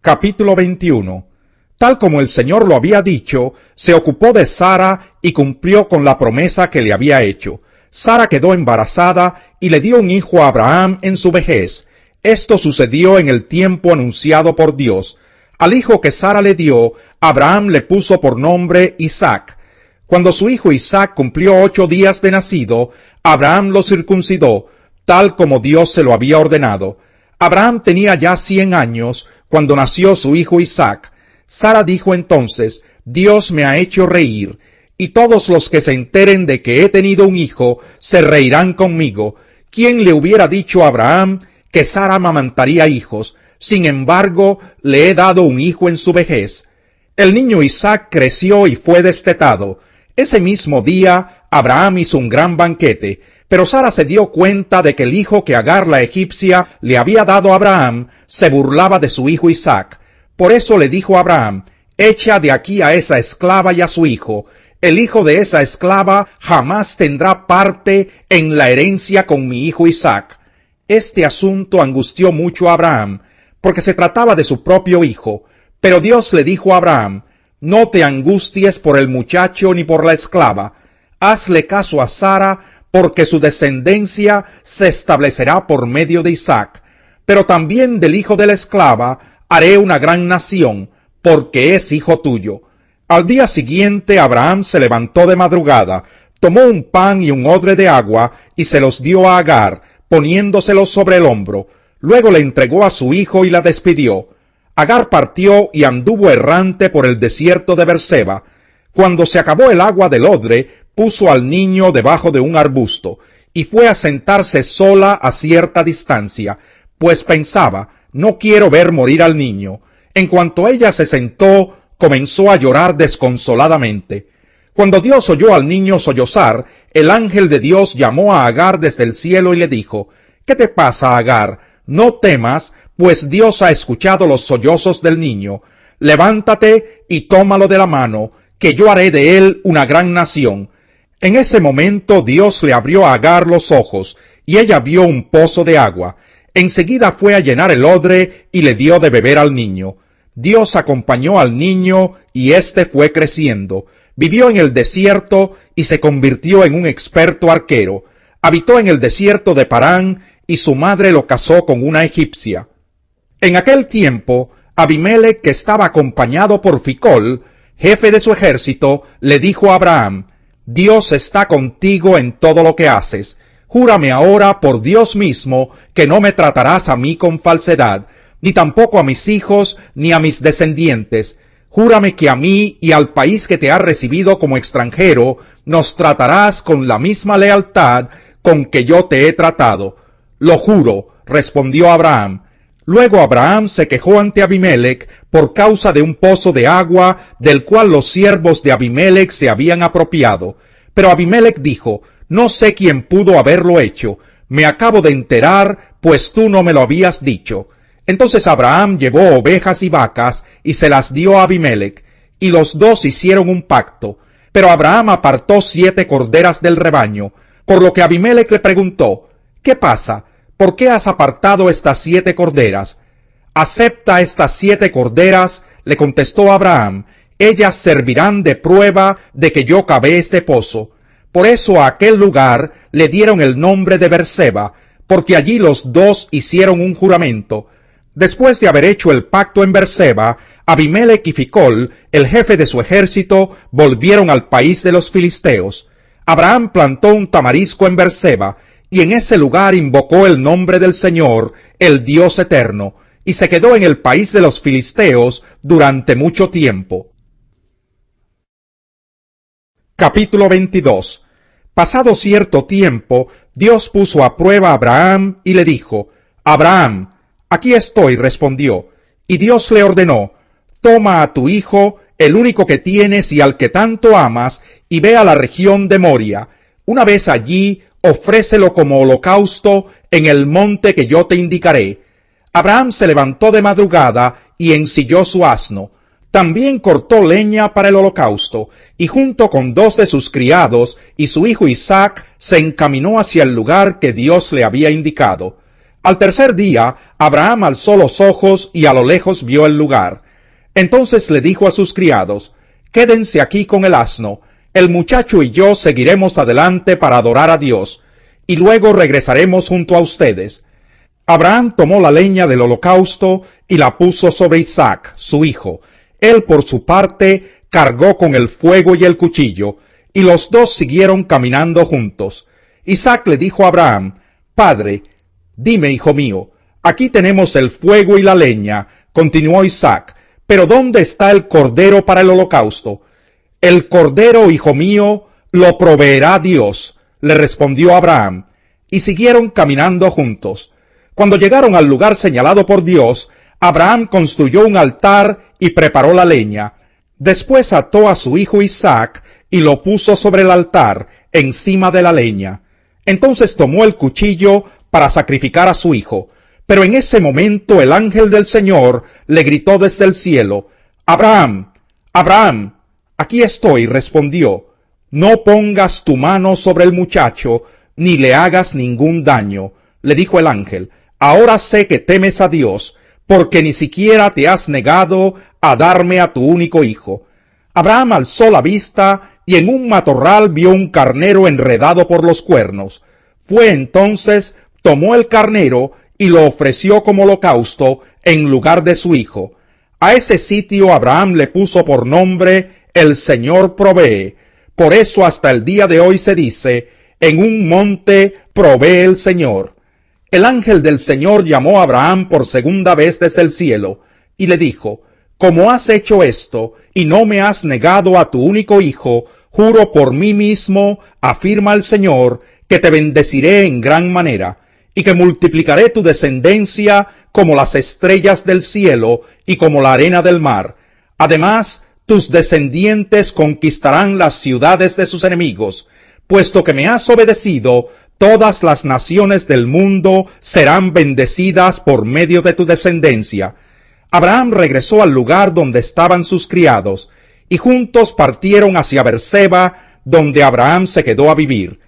Capítulo 21. Tal como el Señor lo había dicho, se ocupó de Sara y cumplió con la promesa que le había hecho. Sara quedó embarazada y le dio un hijo a Abraham en su vejez. Esto sucedió en el tiempo anunciado por Dios. Al hijo que Sara le dio, Abraham le puso por nombre Isaac. Cuando su hijo Isaac cumplió 8 días de nacido, Abraham lo circuncidó, tal como Dios se lo había ordenado. Abraham tenía ya 100 años cuando nació su hijo Isaac. Sara dijo entonces: Dios me ha hecho reír, y todos los que se enteren de que he tenido un hijo se reirán conmigo. ¿Quién le hubiera dicho a Abraham que Sara amamantaría hijos? Sin embargo, le he dado un hijo en su vejez. El niño Isaac creció y fue destetado. Ese mismo día, Abraham hizo un gran banquete, pero Sara se dio cuenta de que el hijo que Agar la egipcia le había dado a Abraham se burlaba de su hijo Isaac. Por eso le dijo a Abraham: echa de aquí a esa esclava y a su hijo. El hijo de esa esclava jamás tendrá parte en la herencia con mi hijo Isaac. Este asunto angustió mucho a Abraham, porque se trataba de su propio hijo. Pero Dios le dijo a Abraham: no te angusties por el muchacho ni por la esclava. Hazle caso a Sara, porque su descendencia se establecerá por medio de Isaac. Pero también del hijo de la esclava haré una gran nación, porque es hijo tuyo. Al día siguiente Abraham se levantó de madrugada, tomó un pan y un odre de agua, y se los dio a Agar, poniéndoselos sobre el hombro. Luego le entregó a su hijo y la despidió. Agar partió y anduvo errante por el desierto de Berseba. Cuando se acabó el agua del odre, puso al niño debajo de un arbusto, y fue a sentarse sola a cierta distancia, pues pensaba: no quiero ver morir al niño. En cuanto ella se sentó, comenzó a llorar desconsoladamente. Cuando Dios oyó al niño sollozar, el ángel de Dios llamó a Agar desde el cielo y le dijo: ¿qué te pasa, Agar? No temas, pues Dios ha escuchado los sollozos del niño. Levántate y tómalo de la mano, que yo haré de él una gran nación. En ese momento Dios le abrió a Agar los ojos, y ella vio un pozo de agua. Enseguida fue a llenar el odre y le dio de beber al niño. Dios acompañó al niño, y éste fue creciendo. Vivió en el desierto y se convirtió en un experto arquero. Habitó en el desierto de Parán, y su madre lo casó con una egipcia. En aquel tiempo, Abimelec, que estaba acompañado por Ficol, jefe de su ejército, le dijo a Abraham: Dios está contigo en todo lo que haces. Júrame ahora por Dios mismo que no me tratarás a mí con falsedad, ni tampoco a mis hijos ni a mis descendientes. Júrame que a mí y al país que te ha recibido como extranjero nos tratarás con la misma lealtad con que yo te he tratado. Lo juro, respondió Abraham. Luego Abraham se quejó ante Abimelec por causa de un pozo de agua del cual los siervos de Abimelec se habían apropiado. Pero Abimelec dijo: no sé quién pudo haberlo hecho. Me acabo de enterar, pues tú no me lo habías dicho. Entonces Abraham llevó ovejas y vacas y se las dio a Abimelec, y los dos hicieron un pacto. Pero Abraham apartó 7 corderas del rebaño, por lo que Abimelec le preguntó: ¿qué pasa? ¿Por qué has apartado estas 7 corderas? Acepta estas 7 corderas, le contestó Abraham. Ellas servirán de prueba de que yo cavé este pozo. Por eso a aquel lugar le dieron el nombre de Berseba, porque allí los dos hicieron un juramento. Después de haber hecho el pacto en Berseba, Abimelec y Ficol, el jefe de su ejército, volvieron al país de los filisteos. Abraham plantó un tamarisco en Berseba, y en ese lugar invocó el nombre del Señor, el Dios eterno, y se quedó en el país de los filisteos durante mucho tiempo. Capítulo 22. Pasado cierto tiempo, Dios puso a prueba a Abraham y le dijo: Abraham. Aquí estoy, respondió. Y Dios le ordenó: toma a tu hijo, el único que tienes y al que tanto amas, y ve a la región de Moria. Una vez allí, ofrécelo como holocausto en el monte que yo te indicaré. Abraham se levantó de madrugada y ensilló su asno. También cortó leña para el holocausto, y junto con 2 de sus criados y su hijo Isaac, se encaminó hacia el lugar que Dios le había indicado. Al tercer día, Abraham alzó los ojos y a lo lejos vio el lugar. Entonces le dijo a sus criados: «Quédense aquí con el asno, el muchacho y yo seguiremos adelante para adorar a Dios, y luego regresaremos junto a ustedes». Abraham tomó la leña del holocausto y la puso sobre Isaac, su hijo. Él, por su parte, cargó con el fuego y el cuchillo, y los dos siguieron caminando juntos. Isaac le dijo a Abraham: «Padre, dime, hijo mío, aquí tenemos el fuego y la leña», continuó Isaac, «pero ¿dónde está el cordero para el holocausto?». «El cordero, hijo mío, lo proveerá Dios», le respondió Abraham, y siguieron caminando juntos. Cuando llegaron al lugar señalado por Dios, Abraham construyó un altar y preparó la leña. Después ató a su hijo Isaac y lo puso sobre el altar, encima de la leña. Entonces tomó el cuchillo para sacrificar a su hijo. Pero en ese momento el ángel del Señor le gritó desde el cielo: «Abraham, Abraham». «Aquí estoy», respondió. «No pongas tu mano sobre el muchacho, ni le hagas ningún daño», le dijo el ángel. «Ahora sé que temes a Dios, porque ni siquiera te has negado a darme a tu único hijo». Abraham alzó la vista y en un matorral vio un carnero enredado por los cuernos. Fue entonces, tomó el carnero y lo ofreció como holocausto en lugar de su hijo. A ese sitio Abraham le puso por nombre: «El Señor provee». Por eso hasta el día de hoy se dice: «En un monte provee el Señor». El ángel del Señor llamó a Abraham por segunda vez desde el cielo, y le dijo: «Como has hecho esto, y no me has negado a tu único hijo, juro por mí mismo, afirma el Señor, que te bendeciré en gran manera, y que multiplicaré tu descendencia como las estrellas del cielo y como la arena del mar. Además, tus descendientes conquistarán las ciudades de sus enemigos. Puesto que me has obedecido, todas las naciones del mundo serán bendecidas por medio de tu descendencia». Abraham regresó al lugar donde estaban sus criados, y juntos partieron hacia Berseba, donde Abraham se quedó a vivir.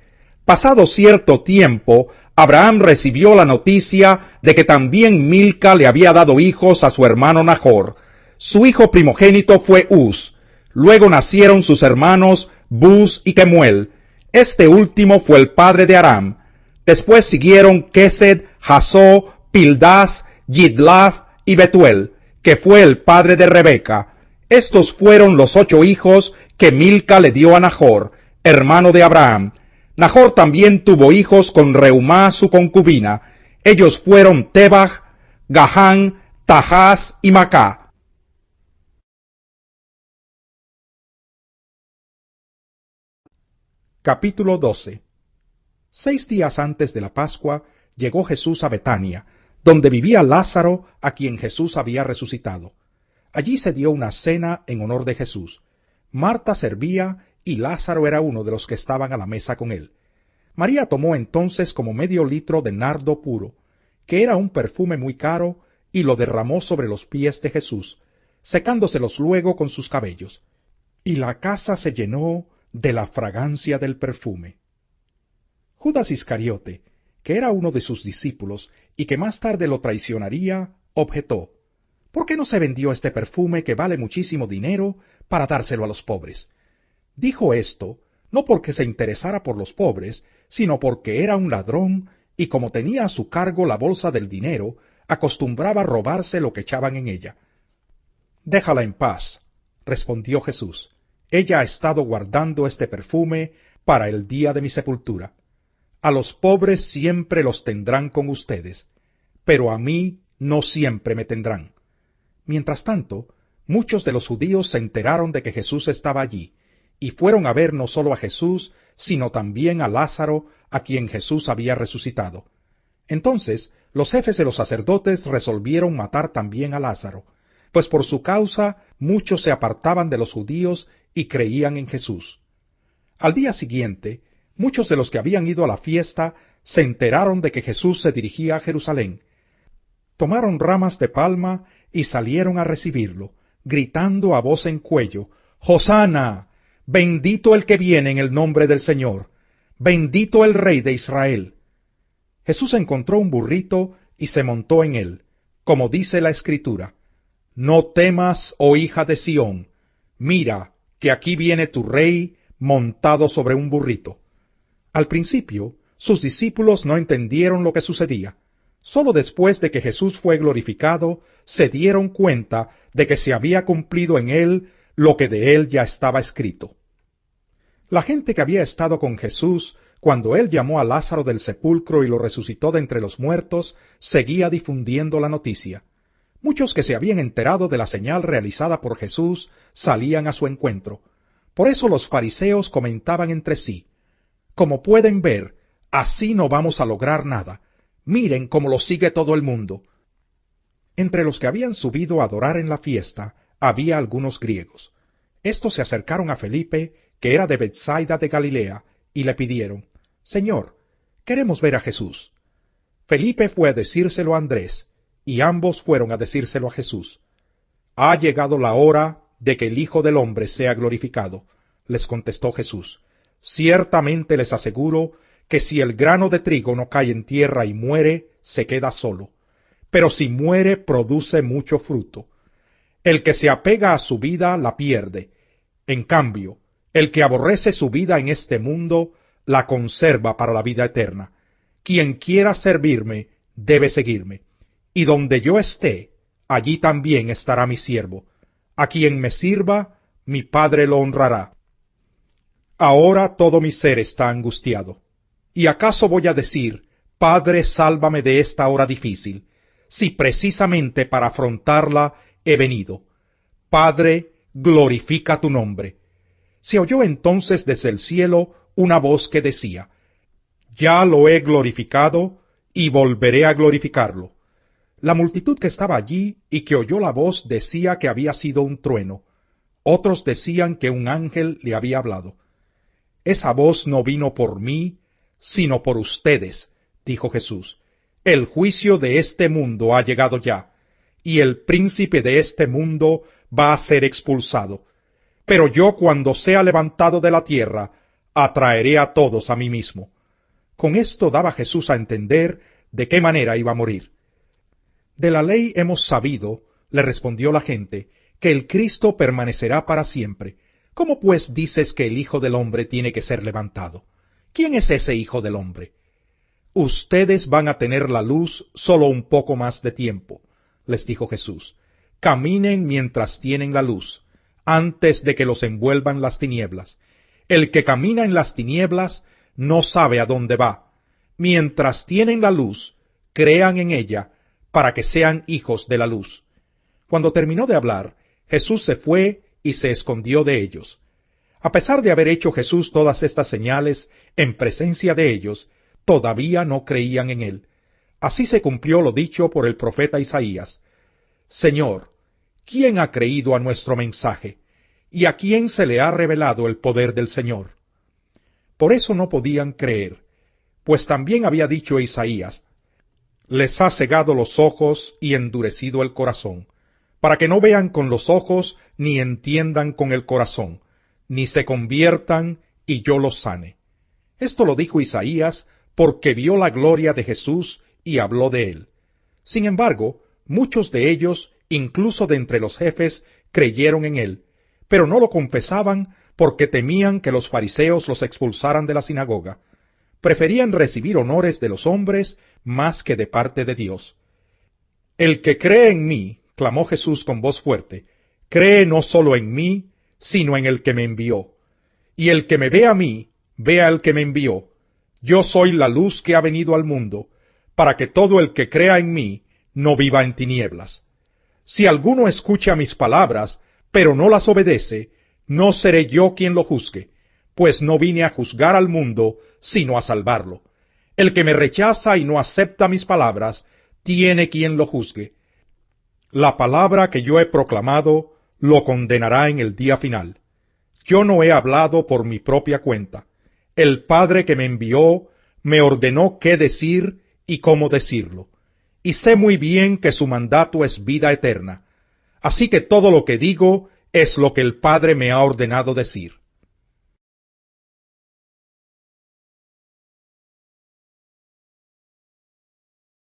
Pasado cierto tiempo, Abraham recibió la noticia de que también Milca le había dado hijos a su hermano Nahor. Su hijo primogénito fue Uz. Luego nacieron sus hermanos Buz y Kemuel. Este último fue el padre de Aram. Después siguieron Kesed, Jasó, Pildas, Yidlaf y Betuel, que fue el padre de Rebeca. Estos fueron los 8 hijos que Milca le dio a Nahor, hermano de Abraham. Nahor también tuvo hijos con Reumá, su concubina. Ellos fueron Tebach, Gahán, Tahaz y Macá. Capítulo 12. 6 días antes de la Pascua llegó Jesús a Betania, donde vivía Lázaro, a quien Jesús había resucitado. Allí se dio una cena en honor de Jesús. Marta servía y Lázaro era uno de los que estaban a la mesa con él. María tomó entonces como medio litro de nardo puro, que era un perfume muy caro, y lo derramó sobre los pies de Jesús, secándoselos luego con sus cabellos. Y la casa se llenó de la fragancia del perfume. Judas Iscariote, que era uno de sus discípulos y que más tarde lo traicionaría, objetó: «¿Por qué no se vendió este perfume, que vale muchísimo dinero, para dárselo a los pobres?». Dijo esto no porque se interesara por los pobres, sino porque era un ladrón, y como tenía a su cargo la bolsa del dinero, acostumbraba robarse lo que echaban en ella. «Déjala en paz», respondió Jesús. «Ella ha estado guardando este perfume para el día de mi sepultura. A los pobres siempre los tendrán con ustedes, pero a mí no siempre me tendrán». Mientras tanto, muchos de los judíos se enteraron de que Jesús estaba allí, y fueron a ver no solo a Jesús, sino también a Lázaro, a quien Jesús había resucitado. Entonces los jefes de los sacerdotes resolvieron matar también a Lázaro, pues por su causa muchos se apartaban de los judíos y creían en Jesús. Al día siguiente, muchos de los que habían ido a la fiesta se enteraron de que Jesús se dirigía a Jerusalén. Tomaron ramas de palma y salieron a recibirlo, gritando a voz en cuello: «¡Hosana! Bendito el que viene en el nombre del Señor. Bendito el Rey de Israel». Jesús encontró un burrito y se montó en él, como dice la Escritura: No temas, oh hija de Sión, mira, que aquí viene tu rey montado sobre un burrito. Al principio, sus discípulos no entendieron lo que sucedía. Sólo después de que Jesús fue glorificado, se dieron cuenta de que se había cumplido en él lo que de él ya estaba escrito. La gente que había estado con Jesús cuando él llamó a Lázaro del sepulcro y lo resucitó de entre los muertos, seguía difundiendo la noticia. Muchos que se habían enterado de la señal realizada por Jesús salían a su encuentro. Por eso los fariseos comentaban entre sí: Como pueden ver, así no vamos a lograr nada. Miren cómo lo sigue todo el mundo. Entre los que habían subido a adorar en la fiesta había algunos griegos. Estos se acercaron a Felipe, que era de Betsaida de Galilea, y le pidieron: Señor, queremos ver a Jesús. Felipe fue a decírselo a Andrés, y ambos fueron a decírselo a Jesús. Ha llegado la hora de que el Hijo del Hombre sea glorificado, les contestó Jesús. Ciertamente les aseguro que si el grano de trigo no cae en tierra y muere, se queda solo, pero si muere, produce mucho fruto. El que se apega a su vida la pierde. En cambio, el que aborrece su vida en este mundo, la conserva para la vida eterna. Quien quiera servirme, debe seguirme. Y donde yo esté, allí también estará mi siervo. A quien me sirva, mi Padre lo honrará. Ahora todo mi ser está angustiado. ¿Y acaso voy a decir: Padre, sálvame de esta hora difícil, si precisamente para afrontarla he venido? Padre, glorifica tu nombre. Se oyó entonces desde el cielo una voz que decía: Ya lo he glorificado, y volveré a glorificarlo. La multitud que estaba allí y que oyó la voz decía que había sido un trueno. Otros decían que un ángel le había hablado. Esa voz no vino por mí, sino por ustedes, dijo Jesús. El juicio de este mundo ha llegado ya, y el príncipe de este mundo va a ser expulsado. Pero yo, cuando sea levantado de la tierra, atraeré a todos a mí mismo. Con esto daba Jesús a entender de qué manera iba a morir. De la ley hemos sabido, le respondió la gente, que el Cristo permanecerá para siempre. ¿Cómo pues dices que el Hijo del Hombre tiene que ser levantado? ¿Quién es ese Hijo del Hombre? Ustedes van a tener la luz solo un poco más de tiempo, les dijo Jesús. Caminen mientras tienen la luz, antes de que los envuelvan las tinieblas. El que camina en las tinieblas no sabe a dónde va. Mientras tienen la luz, crean en ella, para que sean hijos de la luz. Cuando terminó de hablar, Jesús se fue y se escondió de ellos. A pesar de haber hecho Jesús todas estas señales en presencia de ellos, todavía no creían en él. Así se cumplió lo dicho por el profeta Isaías: Señor, ¿quién ha creído a nuestro mensaje? ¿Y a quién se le ha revelado el poder del Señor? Por eso no podían creer, pues también había dicho Isaías: Les ha cegado los ojos y endurecido el corazón, para que no vean con los ojos ni entiendan con el corazón, ni se conviertan y yo los sane. Esto lo dijo Isaías porque vio la gloria de Jesús y habló de él. Sin embargo, muchos de ellos, incluso de entre los jefes, creyeron en él, pero no lo confesaban porque temían que los fariseos los expulsaran de la sinagoga. Preferían recibir honores de los hombres más que de parte de Dios. El que cree en mí, clamó Jesús con voz fuerte, cree no solo en mí, sino en el que me envió. Y el que me ve a mí, ve al que me envió. Yo soy la luz que ha venido al mundo, para que todo el que crea en mí no viva en tinieblas. Si alguno escucha mis palabras, pero no las obedece, no seré yo quien lo juzgue, pues no vine a juzgar al mundo, sino a salvarlo. El que me rechaza y no acepta mis palabras, tiene quien lo juzgue. La palabra que yo he proclamado lo condenará en el día final. Yo no he hablado por mi propia cuenta. El Padre que me envió me ordenó qué decir y cómo decirlo. Y sé muy bien que su mandato es vida eterna. Así que todo lo que digo es lo que el Padre me ha ordenado decir.